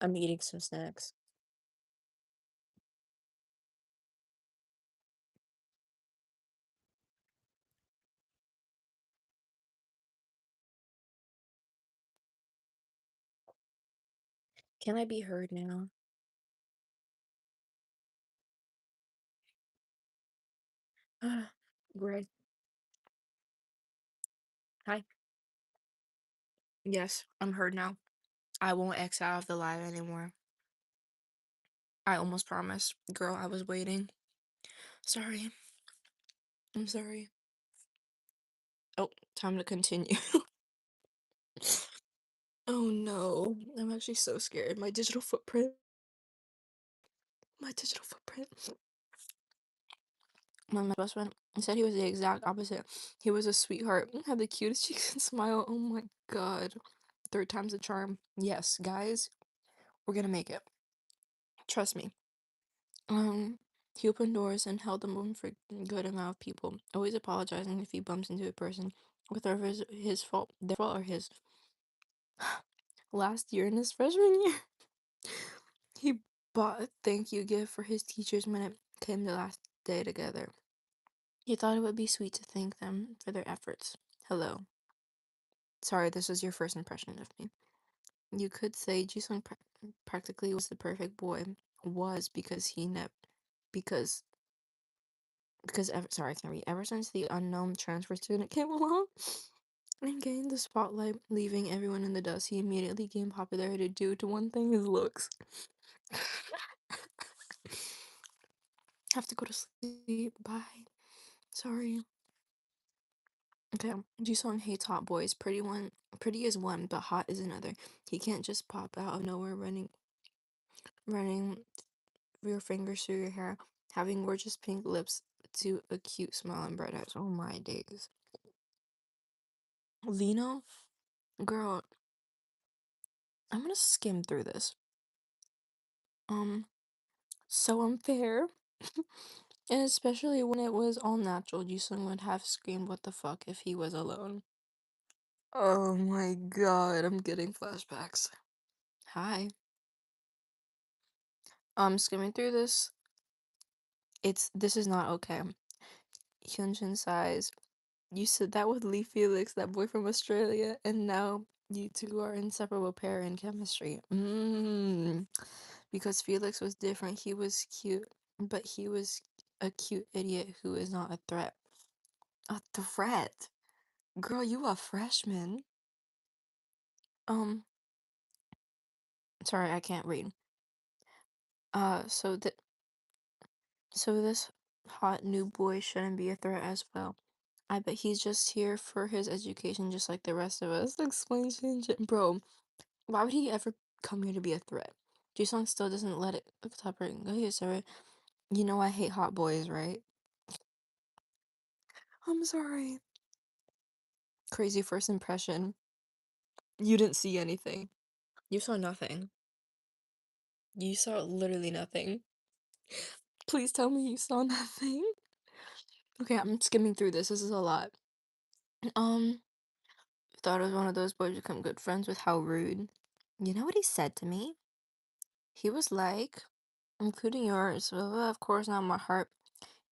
I'm eating some snacks. Can I be heard now? Great. Hi. Yes, I'm heard now. I won't X out of the live anymore. I almost promised. Girl, I was waiting. Sorry. I'm sorry. Oh, time to continue. Oh no. I'm actually so scared. My digital footprint. My digital footprint. My best friend said he was the exact opposite. He was a sweetheart, had the cutest cheeks and smile. Oh my god. Third time's a charm. Yes, guys, we're gonna make it. Trust me. Um, he opened doors and held them open for a good amount of people, always apologizing if he bumps into a person, whether it was his fault, their fault, or his. Last year in his freshman year, he bought a thank you gift for his teachers when it came the last day together. He thought it would be sweet to thank them for their efforts. Hello. Sorry, this was your first impression of me. You could say Jisung practically was the perfect boy. Was because he because sorry, I can't read. Ever since the unknown transfer student came along and gained the spotlight, leaving everyone in the dust, he immediately gained popularity due to one thing: his looks. Have to go to sleep. Bye. Sorry. Okay. Jisung hates hot boys. Pretty is one, but hot is another. He can't just pop out of nowhere running your fingers through your hair, having gorgeous pink lips to a cute smile and bright eyes. Oh my days. Lino? Girl, I'm gonna skim through this. Um, so unfair. And especially when it was all natural, Jisung would have screamed what the fuck if he was alone. Oh my god, I'm getting flashbacks. Hi. Skimming through this. This is not okay. Hyunjin sighs. You said that with Lee Felix, that boy from Australia, and now you two are inseparable pair in chemistry. Because Felix was different. He was cute, but he was a cute idiot who is not a threat. A threat? Girl, you a freshman. Um, sorry, I can't read. Uh, so that so this hot new boy shouldn't be a threat as well. I bet he's just here for his education, just like the rest of us. Explains Hyunjin. Bro, why would he ever come here to be a threat? Jisung still doesn't let it stop her. Go ahead, sorry. You know I hate hot boys, right? I'm sorry. Crazy first impression. You didn't see anything. You saw nothing. You saw literally nothing. Please tell me you saw nothing. Okay, I'm skimming through this. This is a lot. Um, thought it was one of those boys become good friends with how rude. You know what he said to me? He was like, including yours. Well, of course not. My heart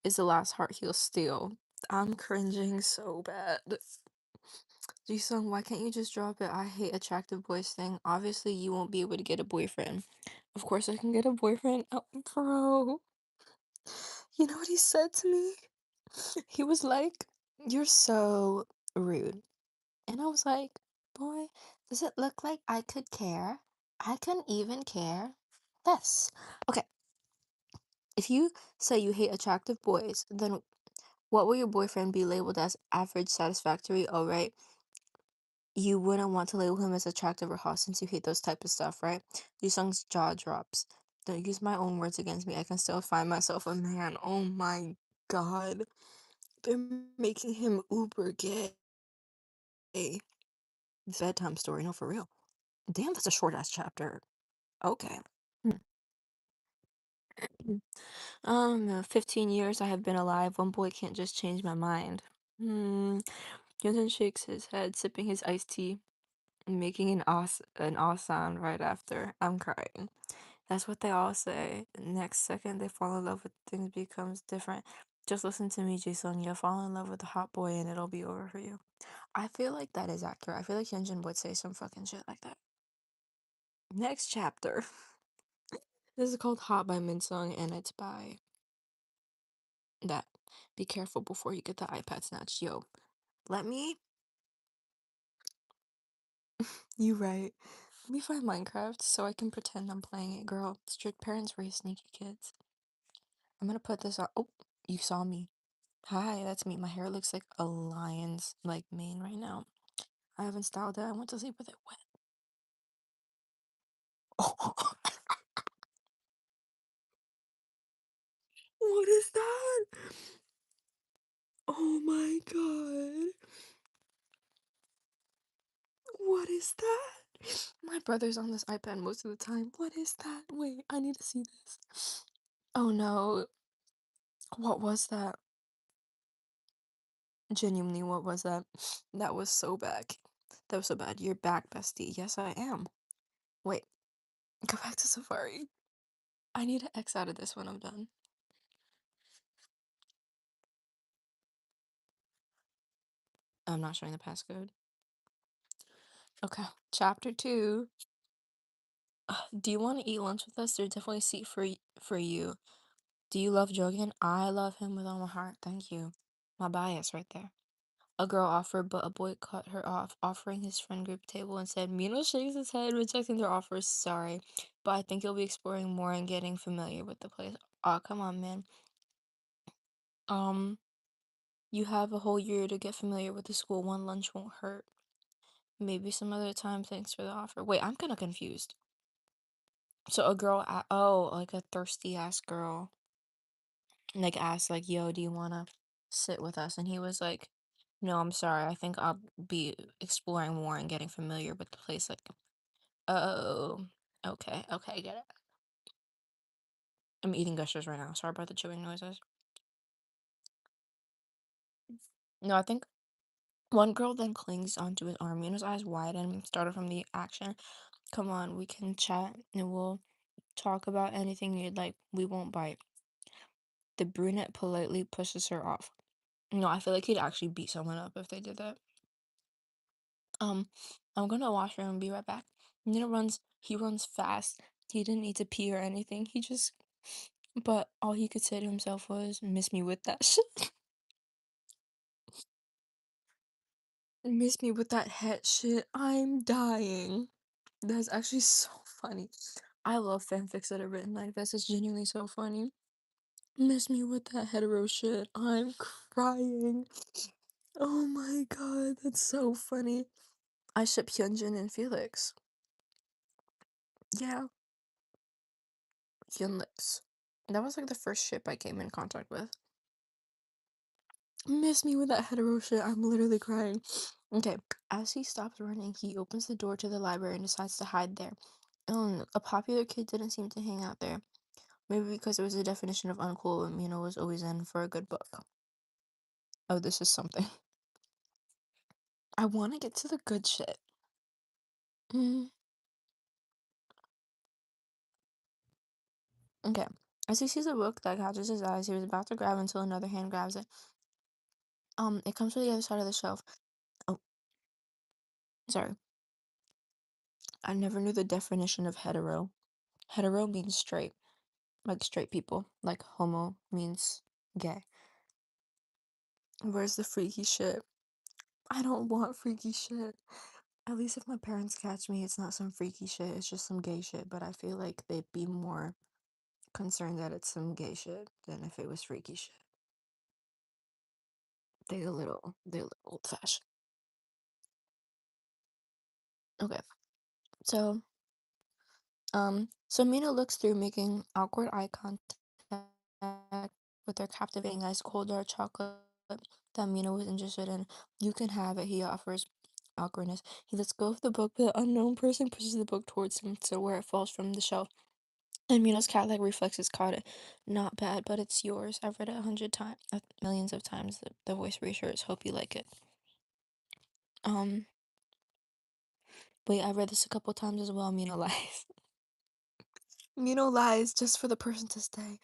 is the last heart he'll steal. I'm cringing so bad. Jisung, why can't you just drop it? I hate attractive boys thing. Obviously, you won't be able to get a boyfriend. Of course, I can get a boyfriend. Oh, bro. You know what he said to me? He was like, "You're so rude." And I was like, "Boy, does it look like I could care? I can even care less." Okay, if you say you hate attractive boys, then what will your boyfriend be labeled as? Average, satisfactory, alright? You wouldn't want to label him as attractive or hot since you hate those type of stuff, right? Sung's jaw drops. Don't use my own words against me. I can still find myself a man. Oh my god. They're making him uber gay. Bedtime story, no, for real. Damn, that's a short ass chapter. Okay. 15 years I have been alive. One boy can't just change my mind. Yunzen shakes his head, sipping his iced tea. Making an aw sound right after. I'm crying. That's what they all say. Next second they fall in love with things becomes different. Just listen to me, Jason. You'll fall in love with a hot boy and it'll be over for you. I feel like that is accurate. I feel like Hyunjin would say some fucking shit like that. Next chapter. This is called Hot by Minsung and it's by that. Be careful before you get the iPad snatched. Yo, let me. You right. Let me find Minecraft so I can pretend I'm playing it, girl. Strict parents raise sneaky kids. I'm gonna put this on. Oh, you saw me. Hi, that's me. My hair looks like a lion's like mane right now. I haven't styled it. I went to sleep with it wet. Oh, what is that? Oh my god. What is that? My brother's on this iPad most of the time. What is that? Wait, I need to see this. Oh no. What was that? Genuinely, what was that? That was so bad. That was so bad. You're back, bestie. Yes, I am. Wait, go back to Safari. I need to X out of this when I'm done. I'm not showing the passcode. Okay, chapter 2. Do you want to eat lunch with us? There's definitely a seat for you. Do you love Jogan? I love him with all my heart. Thank you. My bias right there. A girl offered, but a boy cut her off, offering his friend group table and said, Mino shakes his head, rejecting their offers. Sorry, but I think you'll be exploring more and getting familiar with the place. Aw, come on, man. Um, you have a whole year to get familiar with the school. One lunch won't hurt. Maybe some other time. Thanks for the offer. Wait, I'm kind of confused. So a girl, oh, like a thirsty ass girl, like asked, like, yo, do you wanna sit with us? And he was like, no, I'm sorry. I think I'll be exploring more and getting familiar with the place. Like, oh, okay, okay, get it. I'm eating gushers right now. Sorry about the chewing noises. No, I think one girl then clings onto his arm. Yuna's eyes widen, started from the action. Come on, we can chat and we'll talk about anything you'd like. We won't bite. The brunette politely pushes her off. No, I feel like he'd actually beat someone up if they did that. Um, I'm gonna wash her and be right back. He runs fast. He didn't need to pee or anything. But all he could say to himself was, miss me with that shit. Miss me with that het shit. I'm dying. That's actually so funny. I love fanfics that are written like this. It's genuinely so funny. Miss me with that hetero shit. I'm crying. Oh my god, that's so funny. I ship Hyunjin and Felix. Yeah, Hyunlix. That was like the first ship I came in contact with. Miss me with that hetero shit. I'm literally crying. Okay, as he stops running, he opens the door to the library and decides to hide there. A popular kid didn't seem to hang out there. Maybe because it was the definition of uncool and Mina was always in for a good book. Oh, this is something. I want to get to the good shit. Mm, okay. As he sees a book that catches his eyes, he was about to grab until another hand grabs it. It comes from the other side of the shelf. Oh, sorry. I never knew the definition of hetero. Hetero means straight, like straight people. Like homo means gay. Where's the freaky shit? I don't want freaky shit. At least if my parents catch me, it's not some freaky shit, it's just some gay shit. But I feel like they'd be more concerned that it's some gay shit than if it was freaky shit. They're a little old fashioned. Okay, so so Mina looks through, making awkward eye contact with her captivating ice cold dark chocolate that Mina was interested in. You can have it, he offers. Awkwardness. He lets go of the book, but the unknown person pushes the book towards him, so where it falls from the shelf. And Mina's cat-like reflexes caught it. Not bad, but it's yours. I've read it 100 times, millions of times. The voice reassures. Hope you like it. Um, Wait, I read this a couple times as well. Mino lies. Mino lies just for the person to stay.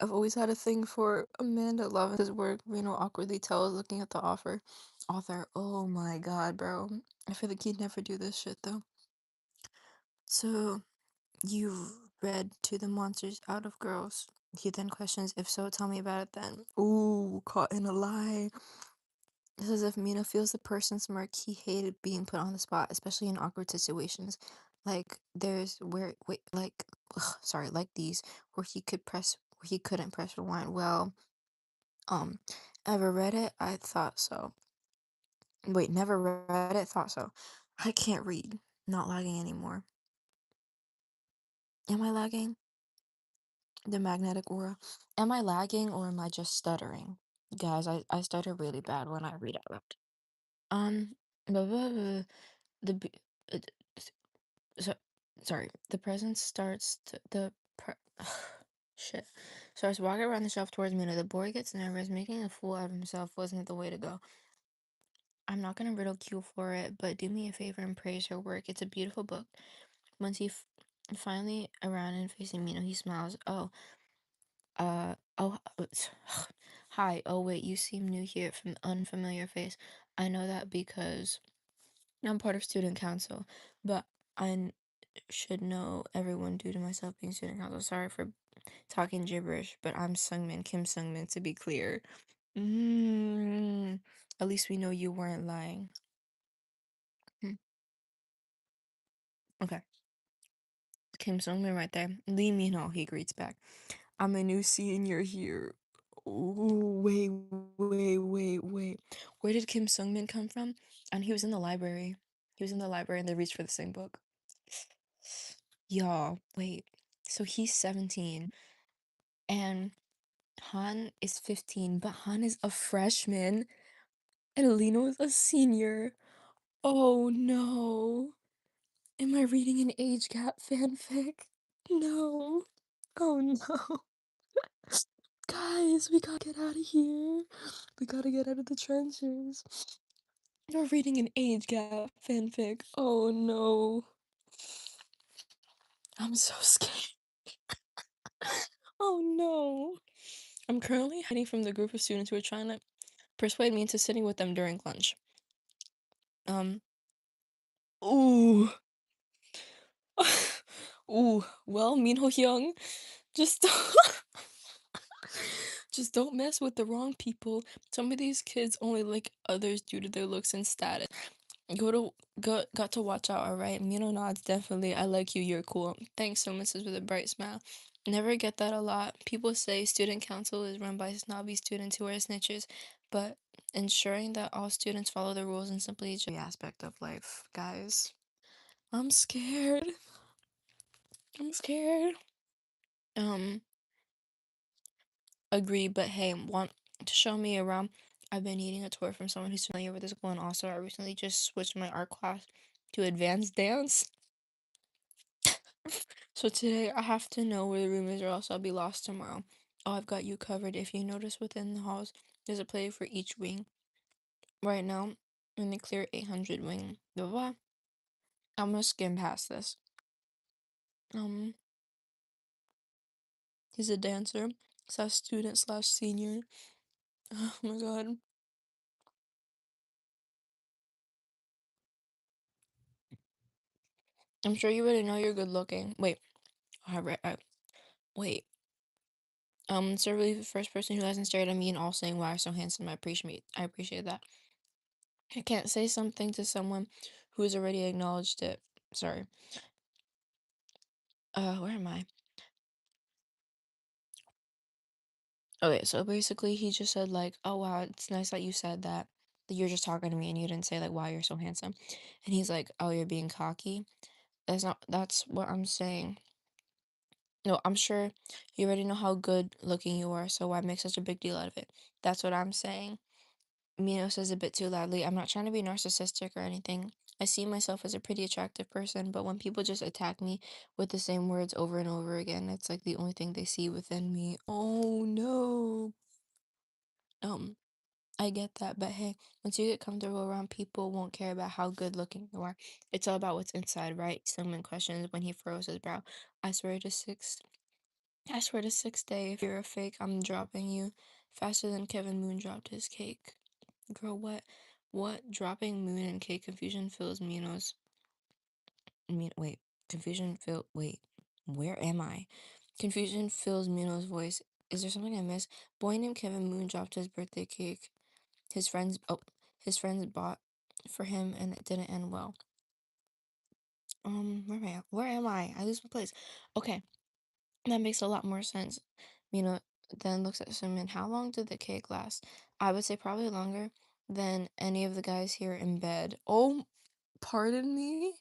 I've always had a thing for Amanda Levin's work. Mino awkwardly tells, looking at the author. Oh my god, bro. I feel like he'd never do this shit though. So you've read To the Monsters Out of Girls. He then questions, if so, tell me about it then. Ooh, caught in a lie. It's as if Mina feels the person's mark he hated being put on the spot, especially in awkward situations. Like there's where wait like sorry, like these where he couldn't press rewind. Well, um, ever read it? I thought so. Wait, never read it, thought so. I can't read. Not lagging anymore. Am I lagging? The magnetic aura. Am I lagging or am I just stuttering? Guys, I stutter really bad when I read out loud. Blah, blah, blah, the b- uh, so, sorry. The present starts to, the pre shit starts walking around the shelf towards Mina. The boy gets nervous. Making a fool out of himself wasn't the way to go. I'm not gonna ridicule for it, but do me a favor and praise her work. It's a beautiful book. Once he finally around and facing Mina, he smiles. Oh, hi. Oh, wait, you seem new here from unfamiliar face. I know that because I'm part of student council, but I should know everyone due to myself being student council. Sorry for talking gibberish, but I'm Sungmin, Kim Sungmin, to be clear. Mm, at least we know you weren't lying. Hmm, okay, Kim Sungmin right there. Lee Min-ho, he greets back. I'm a new senior here. Ooh, wait. Where did Kim Sungmin come from? And he was in the library. He was in the library and they reached for the same book. Y'all, wait. So he's 17 and Han is 15, but Han is a freshman and Lino is a senior. Oh no. Am I reading an age gap fanfic? No. Oh no. Guys, we gotta get out of here. We gotta get out of the trenches. We're reading an age gap fanfic. Oh no. I'm so scared. Oh no. I'm currently hiding from the group of students who are trying to persuade me into sitting with them during lunch. Um, ooh. Ooh, well, Minho Hyung, just just don't mess with the wrong people. Some of these kids only like others due to their looks and status. Got to watch out, alright? Mino nods, definitely. I like you, you're cool. Thanks so much with a bright smile. Never get that a lot. People say student council is run by snobby students who are snitches, but ensuring that all students follow the rules and simply just aspect of life, guys. I'm scared. I'm scared. Um, agree, but hey, want to show me around? I've been needing a tour from someone who's familiar with the school, and also I recently just switched my art class to advanced dance. So today I have to know where the room is or else I'll be lost tomorrow. Oh, I've got you covered. If you notice within the halls, there's a play for each wing. Right now, in the clear 800 wing. Blah, blah, blah. I'm gonna skim past this. Um, he's a dancer slash student slash senior. Oh my god. I'm sure you already know you're good looking. Wait, wait. Certainly the first person who hasn't stared at me and all saying, "Wow, you're so handsome." I appreciate that. I can't say something to someone who has already acknowledged it. Sorry. Where am I? Okay, so basically he just said like, "Oh wow, it's nice that you said that. That you're just talking to me and you didn't say like, wow, you're so handsome." And he's like, "Oh, you're being cocky." That's what I'm saying. No, I'm sure you already know how good looking you are, so why make such a big deal out of it? That's what I'm saying. Mino says a bit too loudly, "I'm not trying to be narcissistic or anything. I see myself as a pretty attractive person, but when people just attack me with the same words over and over again, it's like the only thing they see within me." Oh no. Um, I get that, but hey, once you get comfortable around people, won't care about how good looking you are. It's all about what's inside, right? Someone questions when he furrows his brow. I swear to six, I swear to sixth day, if you're a fake, I'm dropping you faster than Kevin Moon dropped his cake. Girl, what? What? Dropping Moon and cake confusion fills Minos. Wait. Wait. Where am I? Confusion fills Minos' voice. Is there something I missed? Boy named Kevin Moon dropped his birthday cake. His friends, oh, his friends bought for him, and it didn't end well. Where am I? Where am I? I lose my place. Okay, that makes a lot more sense. Mina then looks at Simon. How long did the cake last? I would say probably longer than any of the guys here in bed. Oh, pardon me?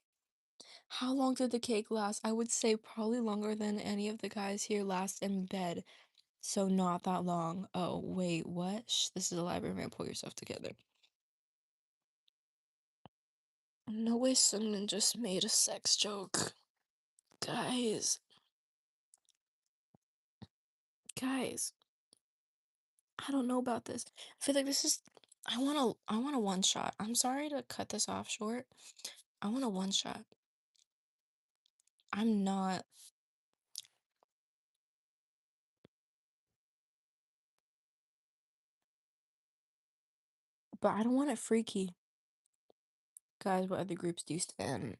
How long did the cake last? I would say probably longer than any of the guys here last in bed. So not that long. Oh, wait, what? Shh, this is a library, man. Pull yourself together. No way someone just made a sex joke. Guys, guys, I don't know about this. I feel like this is I want a one shot. I'm sorry to cut this off short. I want a one shot. I'm not, but I don't want it freaky. Guys, what other groups do you stand?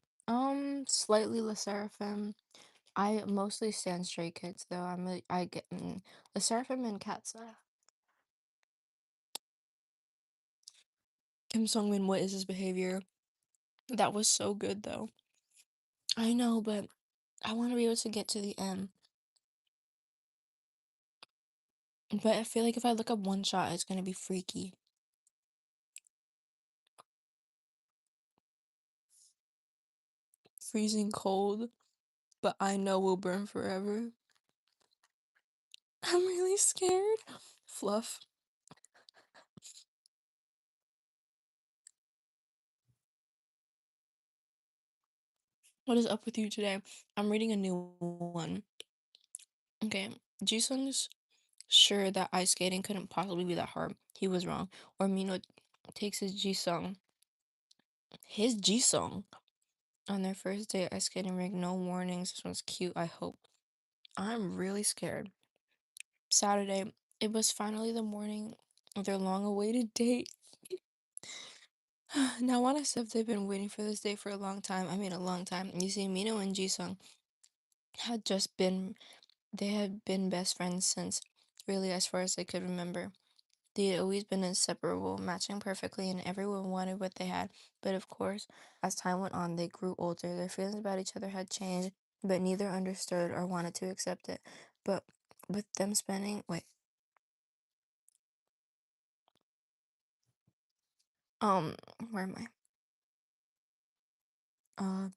Slightly Le Seraphim. I mostly stand Stray Kids though. I get Le Seraphim and Cat's Kim Sungmin, what is his behavior? That was so good though. I know, but I want to be able to get to the end. But I feel like if I look up one shot, it's gonna be freaky. Freezing cold, but I know will burn forever. I'm really scared. Fluff. What is up with you today? I'm reading a new one. Okay, Jisung's sure that ice skating couldn't possibly be that hard. He was wrong. Or Mino takes his Jisung, on their first day ice skating rig. No warnings. This one's cute, I hope. I'm really scared. Saturday, it was finally the morning of their long-awaited date. Now, on as if they've been waiting for this day for a long time. I mean, a long time. You see, Mino and Jisung had just been, they had been best friends since really as far as they could remember. They had always been inseparable, matching perfectly, and everyone wanted what they had. But of course, as time went on, they grew older. Their feelings about each other had changed, but neither understood or wanted to accept it. But with them spending, wait, um, where am I? Uh,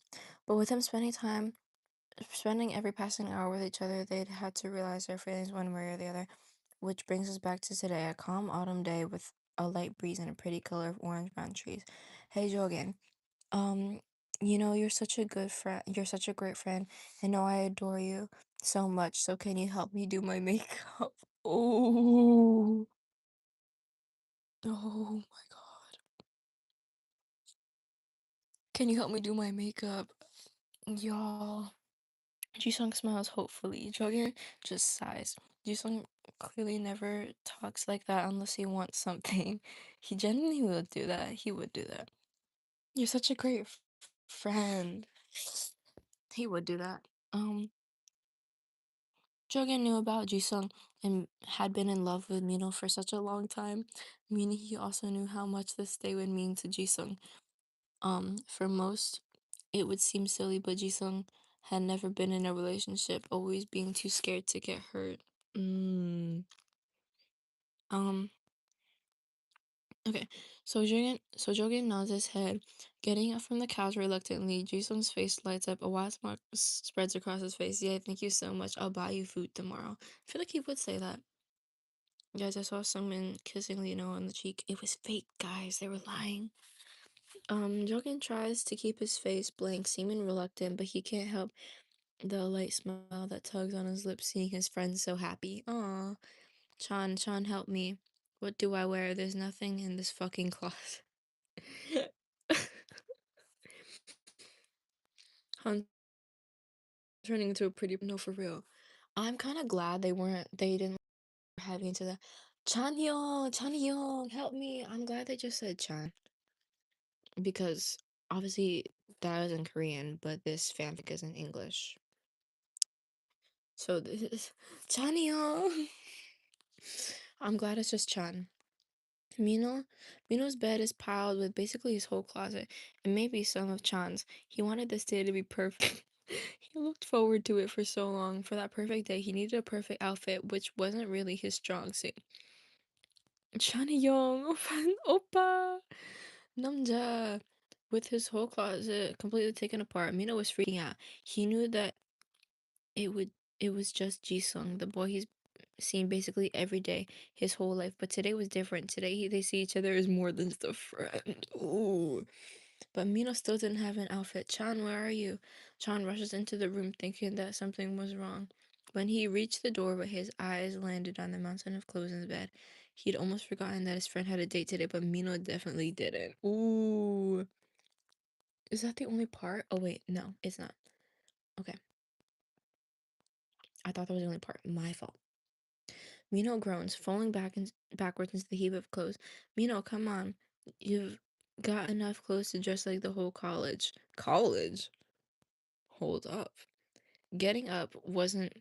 but with them spending every passing hour with each other, they'd had to realize their feelings one way or the other. Which brings us back to today, a calm autumn day with a light breeze and a pretty color of orange-brown trees. Hey, Jogan. Um, you're such a good friend. You're such a great friend. I know I adore you so much. So can you help me do my makeup? Oh, oh my God. Can you help me do my makeup? Y'all. Jisung smiles hopefully. Jogan just sighs. Jisung clearly never talks like that unless he wants something. He genuinely would do that. He would do that. You're such a great friend. He would do that. Jogan knew about Jisung and had been in love with Mino for such a long time, meaning he also knew how much this day would mean to Jisung. For most, it would seem silly, but Jisung had never been in a relationship, always being too scared to get hurt. Mm. Um, okay. So Jogan nods his head, getting up from the couch reluctantly. Jisung's face lights up. A wide smile spreads across his face. Yeah, thank you so much. I'll buy you food tomorrow. I feel like he would say that. Guys, I saw someone kissing Lino on the cheek. It was fake, guys. They were lying. Jogan tries to keep his face blank, seeming reluctant, but he can't help the light smile that tugs on his lips, seeing his friends so happy. Aw. Chan, help me. What do I wear? There's nothing in this fucking closet. I'm turning into a pretty no for real. I'm kind of glad they didn't have me into the Chanyeong, help me. I'm glad they just said Chan because obviously that is in Korean, but this fanfic is in English. So this is Chanyeong. I'm glad it's just Chan. Mino, Mino's bed is piled with basically his whole closet and maybe some of Chan's. He wanted this day to be perfect. He looked forward to it for so long. For that perfect day, he needed a perfect outfit, which wasn't really his strong suit. Chanyeong, oppa, namja. With his whole closet completely taken apart, Mino was freaking out. He knew that it would it was just Jisung, the boy he's seen basically every day his whole life. But today was different. Today they see each other as more than just a friend. Ooh. But Mino still didn't have an outfit. Chan, where are you? Chan rushes into the room thinking that something was wrong. When he reached the door, but his eyes landed on the mountain of clothes in the bed. He'd almost forgotten that his friend had a date today, but Mino definitely didn't. Ooh. Is that the only part? Oh wait, no, it's not. Okay. I thought that was the only part. My fault. Mino groans, falling backwards into the heap of clothes. Mino, come on. You've got enough clothes to dress like the whole college. College? Hold up. Getting up wasn't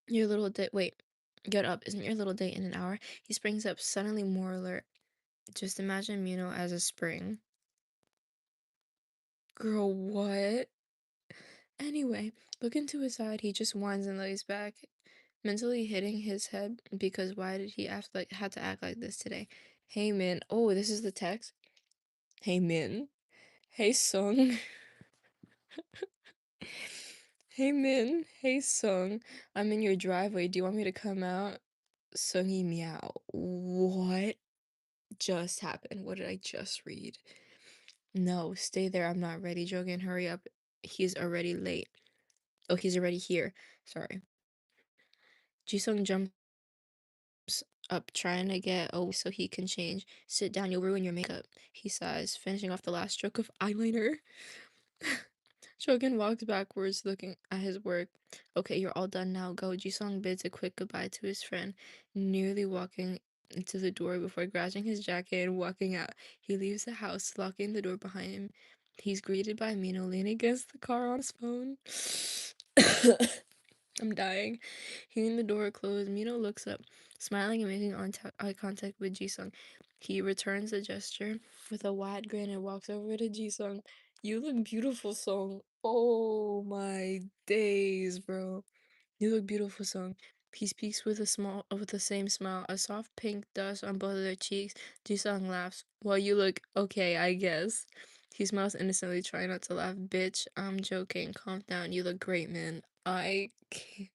your little date. Wait. Get up isn't your little date in an hour. He springs up, suddenly more alert. Just imagine Mino as a spring. Girl, what? Anyway, looking to his side, he just whines and lays back, mentally hitting his head because why did he had to act like this today? Hey Min, oh, this is the text. Hey Min, hey Sung, hey Min, hey Sung, I'm in your driveway. Do you want me to come out? Sungy meow. What just happened? What did I just read? No, stay there. I'm not ready. Jogan, hurry up. He's already late. Oh, he's already here. Sorry. Jisung jumps up trying to get away so he can change. Sit down, you'll ruin your makeup, he sighs, finishing off the last stroke of eyeliner. Shogun walks backwards, looking at his work. Okay, you're all done now. Go. Jisung bids a quick goodbye to his friend, nearly walking into the door before grabbing his jacket and walking out. He leaves the house, locking the door behind him. He's greeted by Mino leaning against the car on his phone. I'm dying. Hearing the door close, Mino looks up, smiling and making eye contact with Jisung. He returns the gesture with a wide grin and walks over to Jisung. You look beautiful, Song. Oh my days, bro. You look beautiful, Song. He speaks with with the same smile, a soft pink dust on both of their cheeks. Jisung laughs. Well, you look okay, I guess. He smiles innocently, trying not to laugh. Bitch, I'm joking. Calm down. You look great, man. I can't.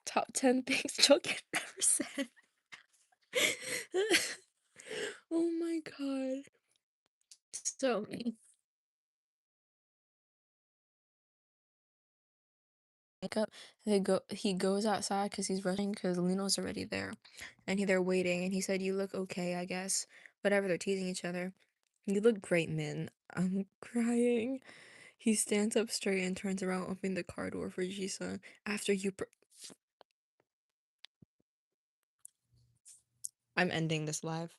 Top 10 things Joking never said. Oh my god. So, makeup, he goes outside because he's rushing because Lino's already there. And they're waiting, and he said, you look okay, I guess. Whatever, they're teasing each other. You look great, Min. I'm crying. He stands up straight and turns around, opening the car door for Jisung. After you I'm ending this live.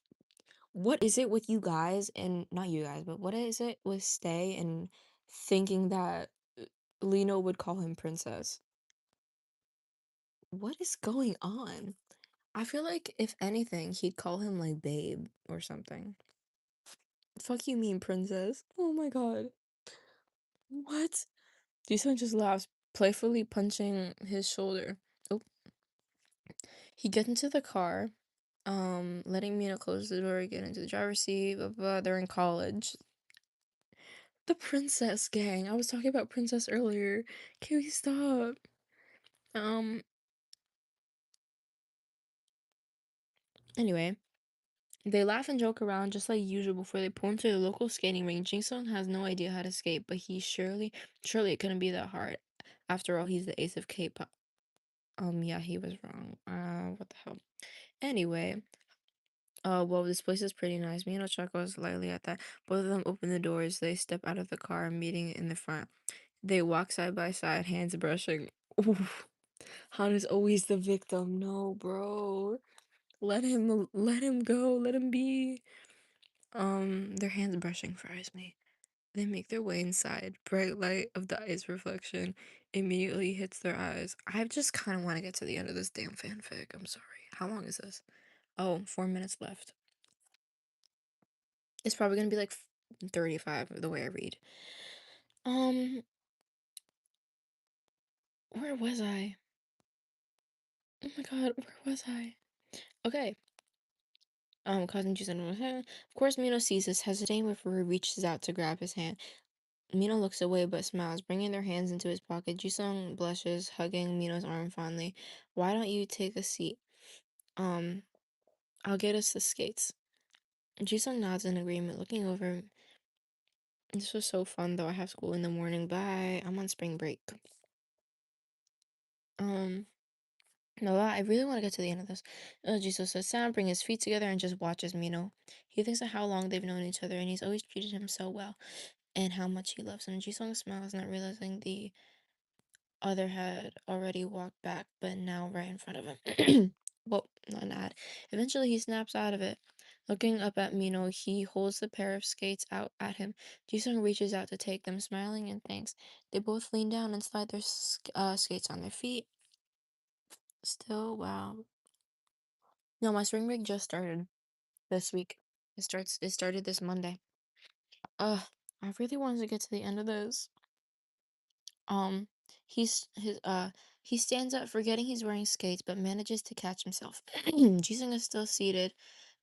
What is it with you guys and not you guys, but what is it with Stay and thinking that Lino would call him princess? What is going on? I feel like if anything, he'd call him like babe or something. Fuck you mean princess? Oh my god. What? Jason just laughs, playfully punching his shoulder. Oh, he gets into the car, letting Mina close the door, get into the driver's seat, blah, blah, they're in college. The princess gang. I was talking about princess earlier. Can we stop? Um, anyway, they laugh and joke around just like usual before they pull into the local skating rink. Jingsung has no idea how to skate, but surely it couldn't be that hard. After all, he's the ace of K-pop. Yeah, he was wrong. What the hell? Anyway, Well, this place is pretty nice. Me and Ochako was slightly at that. Both of them open the doors. They step out of the car, meeting in the front. They walk side by side, hands brushing. Oof. Han is always the victim. No, bro. Let him go. Let him be. Their hands brushing fries me. They make their way inside. Bright light of the ice reflection immediately hits their eyes. I just kind of want to get to the end of this damn fanfic. I'm sorry. How long is this? Oh, 4 minutes left. It's probably gonna be like 35 the way I read. Um, where was I? Oh my god, where was I? Okay. Cousin Jason. Of course, Mino sees this, hesitating before he reaches out to grab his hand. Mino looks away but smiles, bringing their hands into his pocket. Jisung blushes, hugging Mino's arm fondly. Why don't you take a seat? Um, I'll get us the skates. Jisung nods in agreement, looking over. This was so fun, though. I have school in the morning. Bye. I'm on spring break. Um, no, I really want to get to the end of this. Jisoo says, Sam, bring his feet together and just watches Mino. He thinks of how long they've known each other, and he's always treated him so well, and how much he loves him. Jisung smiles, not realizing the other had already walked back, but now right in front of him. Well, not an ad. Eventually, he snaps out of it. Looking up at Mino, he holds the pair of skates out at him. Jisung reaches out to take them, smiling in thanks. They both lean down and slide their skates on their feet. Still, wow. No, my spring break just started this week. It started this Monday. I really wanted to get to the end of this. Um, he's his he stands up, forgetting he's wearing skates, but manages to catch himself. Jisung is still seated,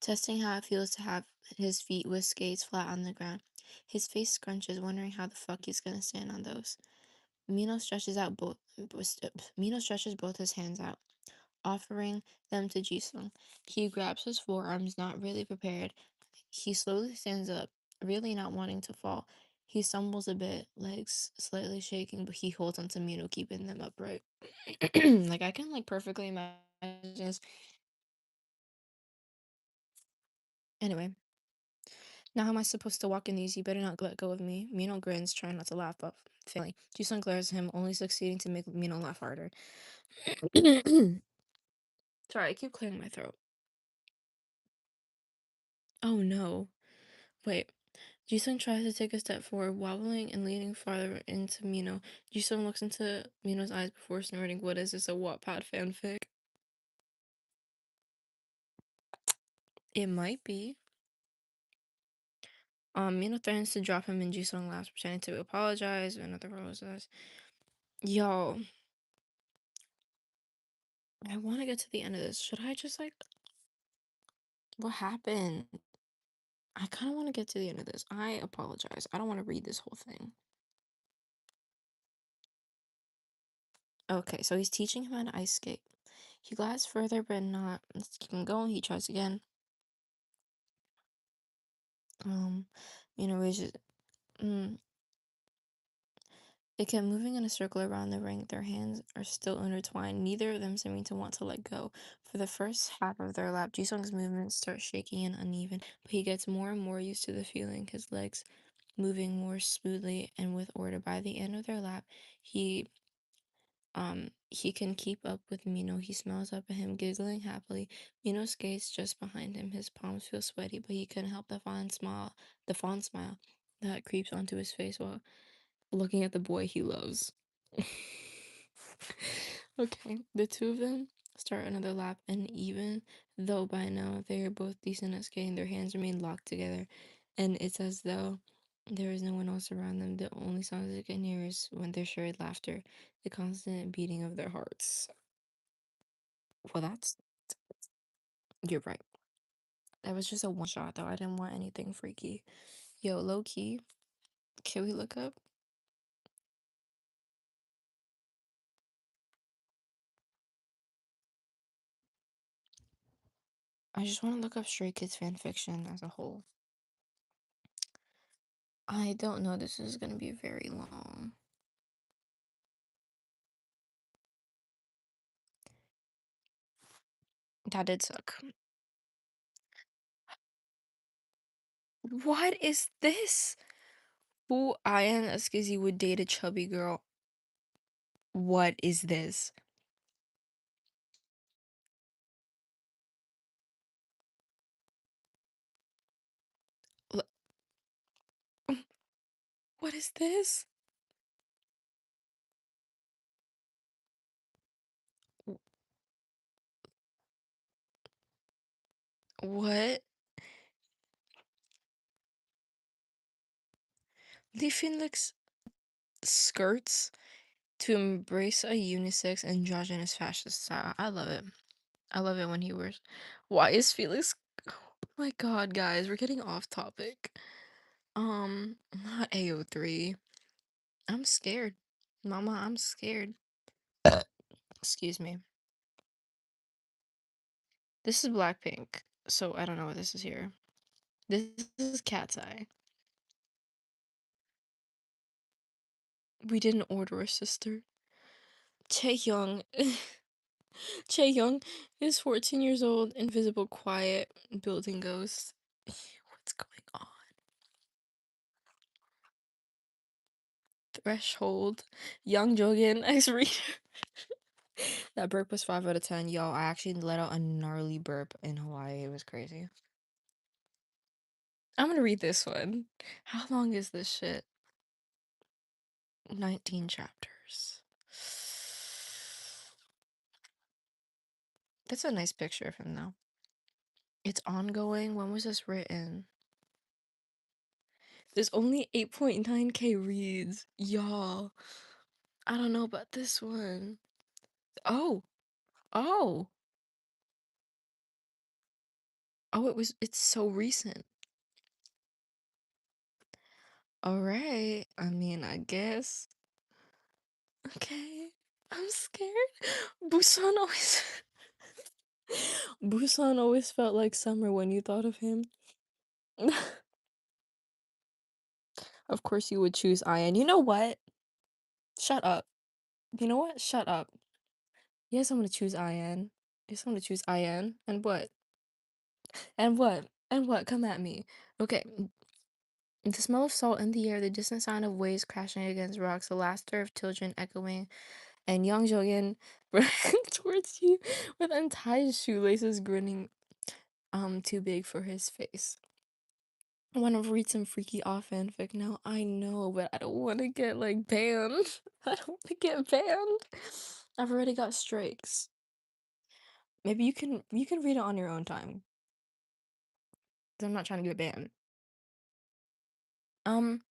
testing how it feels to have his feet with skates flat on the ground. His face scrunches, wondering how the fuck he's gonna stand on those. Mino stretches both his hands out, offering them to Jisung. He grabs his forearms, not really prepared. He slowly stands up, really not wanting to fall. He stumbles a bit, legs slightly shaking, but he holds onto Mino, keeping them upright. Like I can like perfectly imagine this. Anyway, now how am I supposed to walk in these? You better not let go of me. Mino grins, trying not to laugh, but failing. Jisung glares at him, only succeeding to make Mino laugh harder. Sorry, I keep clearing my throat. Oh no. Wait. Jisung tries to take a step forward, wobbling and leaning farther into Mino. Jisung looks into Mino's eyes before snorting, what is this, a Wattpad fanfic? It might be. Mino threatens to drop him and Jisung laughs, pretending to apologize, and another girl says, Yo, I want to get to the end of this. Should I just like, what happened? I kind of want to get to the end of this. I apologize. I don't want to read this whole thing. Okay, so he's teaching him how to ice skate. He glides further, but not. Let's keep him going. He tries again. Um, raises. Mm, they kept moving in a circle around the ring. Their hands are still intertwined, neither of them seeming to want to let go. For the first half of their lap, Jisung's movements start shaky and uneven, but he gets more and more used to the feeling, his legs moving more smoothly and with order. By the end of their lap, he can keep up with Mino. He smiles up at him, giggling happily. Mino skates just behind him. His palms feel sweaty, but he couldn't help the fond smile that creeps onto his face while looking at the boy he loves. Okay, the two of them start another lap, and even though by now they are both decent at skating, their hands remain locked together, and it's as though there is no one else around them. The only sounds that get near is when their shared laughter, the constant beating of their hearts. Well, you're right. That was just a one shot, though. I didn't want anything freaky. Yo, low key, can we look up? I just want to look up Straightkdz fanfiction as a whole. I don't know. This is gonna be very long. That did suck. What is this? Who Ian Eskizzy would date a chubby girl? What is this? L- What is this? W- What? Lee Finlick's skirts to embrace a unisex androgynous fascist style. I love it. I love it when he wears. Why is Felix? Oh my God, guys, we're getting off topic. Not AO3. I'm scared. Mama, I'm scared. Excuse me. This is Blackpink, so I don't know what this is here. This is Cat's Eye. We didn't order a sister. Chaeyoung. Chaeyoung is 14 years old, invisible, quiet, building ghost. What's going on? Threshold. Young Jogan, ex-reader. That burp was 5 out of 10. Yo, I actually let out a gnarly burp in Hawaii. It was crazy. I'm gonna read this one. How long is this shit? 19 chapters. That's a nice picture of him, though. It's ongoing. When was this written? There's only 8.9K reads. Y'all. I don't know about this one. Oh. Oh. Oh, it's so recent. All right. I mean, I guess. Okay. I'm scared. Busan always Busan always felt like summer when you thought of him. Of course you would choose Ian. You know what? Shut up. You know what? Shut up. Yes, I'm gonna choose Ian. Yes, I'm gonna choose Ian. And what? And what? And what? Come at me. Okay. The smell of salt in the air, the distant sound of waves crashing against rocks, the laughter of children echoing, and young Jogan running towards you with untied shoelaces grinning too big for his face. I want to read some freaky off fanfic now. I know, but I don't want to get like banned. I don't want to get banned. I've already got strikes. Maybe you can read it on your own time. 'Cause I'm not trying to get banned. Um,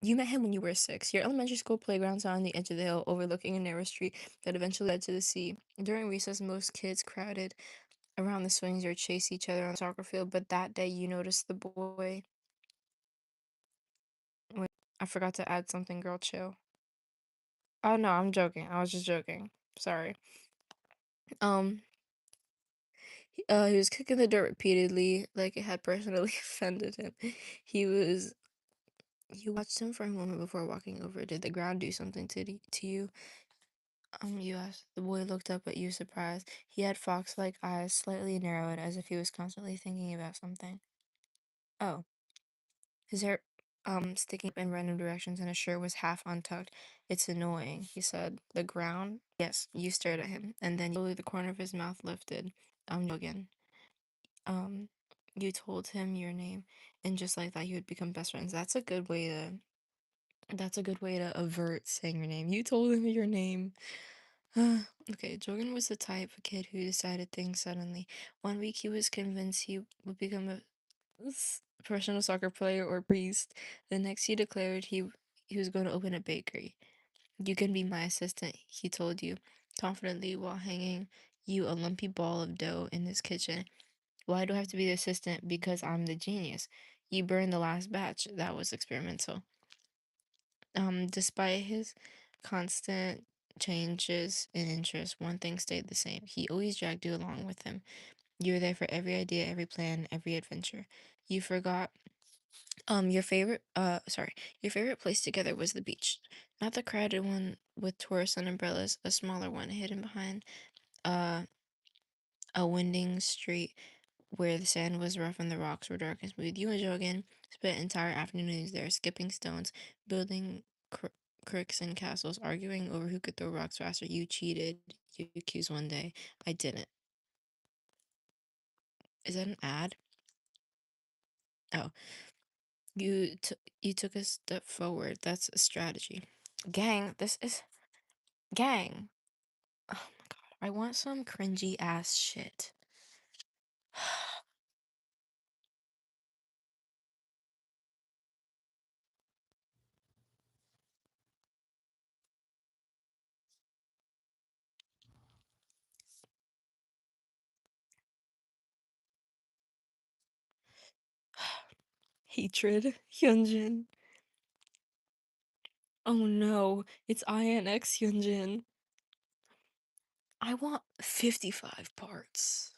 you met him when you were 6. Your elementary school playgrounds are on the edge of the hill, overlooking a narrow street that eventually led to the sea. During recess, most kids crowded around the swings or chase each other on the soccer field, but that day you noticed the boy. Wait, I forgot to add something, girl, chill. Oh no, I'm joking. I was just joking. Sorry. Um, he was kicking the dirt repeatedly, like it had personally offended him. He was. You watched him for a moment before walking over. Did the ground do something to you? You asked. The boy looked up at you, surprised. He had fox-like eyes, slightly narrowed, as if he was constantly thinking about something. Oh, his hair, sticking up in random directions, and his shirt was half untucked. It's annoying, he said. The ground? Yes, you stared at him, and then slowly the corner of his mouth lifted. Again. Um, you told him your name, and just like that, you would become best friends. That's a good way to avert saying your name. You told him your name. Okay, Jordan was the type of kid who decided things suddenly. One week he was convinced he would become a professional soccer player or priest. The next he declared he was going to open a bakery. You can be my assistant, he told you, confidently while hanging you a lumpy ball of dough in his kitchen. Why do I have to be the assistant? Because I'm the genius. You burned the last batch. That was experimental. Despite his constant changes in interest, one thing stayed the same. He always dragged you along with him. You were there for every idea, every plan, every adventure. You forgot your favorite place together was the beach. Not the crowded one with tourists and umbrellas, a smaller one hidden behind uh a winding street where the sand was rough and the rocks were dark and smooth. You and Jogan spent entire afternoons there, skipping stones, building cricks and castles, arguing over who could throw rocks faster. You cheated. You accused one day. I didn't. Is that an ad? Oh, you took a step forward. That's a strategy. Gang, this is gang. Oh my god, I want some cringy ass shit. Hatred, Hyunjin. Oh no, it's INX Hyunjin. I want 55 parts.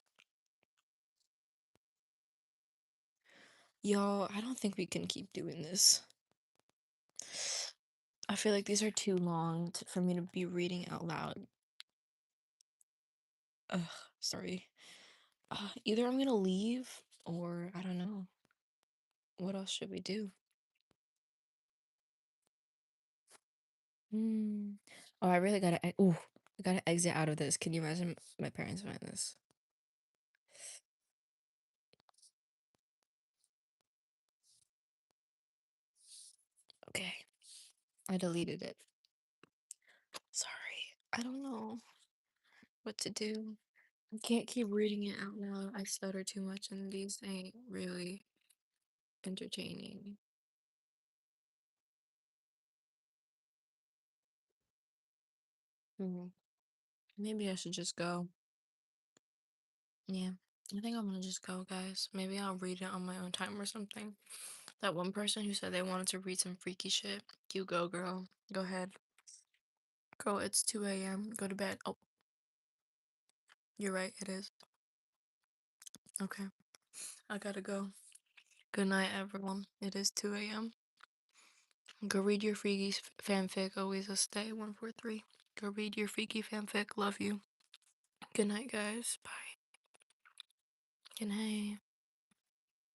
Y'all, I don't think we can keep doing this. I feel like these are too long for me to be reading out loud. Ugh, sorry. Either I'm gonna leave or I don't know. What else should we do? Hmm. Oh, I really gotta. Ooh, I gotta exit out of this. Can you imagine my parents find this? Okay, I deleted it. Sorry. I don't know what to do. I can't keep reading it out loud. I stutter too much, and these ain't really entertaining. Hmm. Maybe I should just go. Yeah, I think I'm gonna just go, guys. Maybe I'll read it on my own time or something. That one person who said they wanted to read some freaky shit, you go, girl. Go ahead. Girl, it's 2 a.m. Go to bed. Oh, you're right, it is. Okay, I gotta go. Good night, everyone. It is 2 a.m. Go read your freaky fanfic. Always a stay. 143. Go read your freaky fanfic. Love you. Good night, guys. Bye. Good night.